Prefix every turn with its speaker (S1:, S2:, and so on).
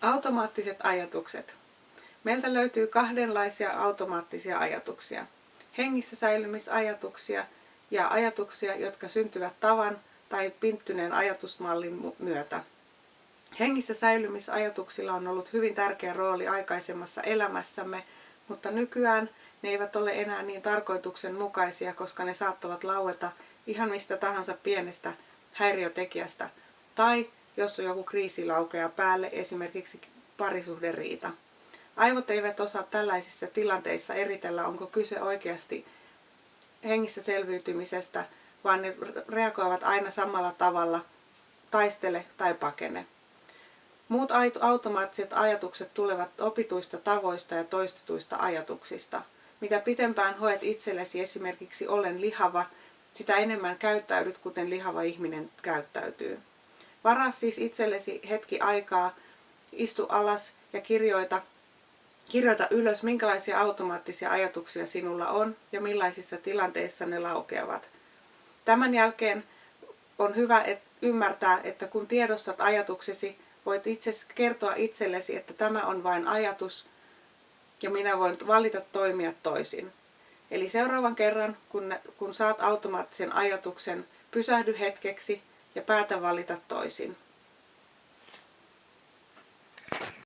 S1: Automaattiset ajatukset. Meiltä löytyy kahdenlaisia automaattisia ajatuksia. Hengissä säilymisajatuksia ja ajatuksia, jotka syntyvät tavan tai pinttyneen ajatusmallin myötä. Hengissä säilymisajatuksilla on ollut hyvin tärkeä rooli aikaisemmassa elämässämme, mutta nykyään ne eivät ole enää niin tarkoituksenmukaisia, koska ne saattavat laueta ihan mistä tahansa pienestä häiriötekijästä tai jos joku kriisi laukeaa päälle, esimerkiksi parisuhderiita. Aivot eivät osaa tällaisissa tilanteissa eritellä, onko kyse oikeasti hengissä selviytymisestä, vaan ne reagoivat aina samalla tavalla, taistele tai pakene. Muut automaattiset ajatukset tulevat opituista tavoista ja toistetuista ajatuksista. Mitä pitempään hoet itsellesi esimerkiksi olen lihava, sitä enemmän käyttäydyt kuten lihava ihminen käyttäytyy. Varaa siis itsellesi hetki aikaa, istu alas ja kirjoita ylös, minkälaisia automaattisia ajatuksia sinulla on ja millaisissa tilanteissa ne laukeavat. Tämän jälkeen on hyvä ymmärtää, että kun tiedostat ajatuksesi, voit itse kertoa itsellesi, että tämä on vain ajatus ja minä voin valita toimia toisin. Eli seuraavan kerran, kun saat automaattisen ajatuksen, pysähdy hetkeksi ja päätä valita toisin.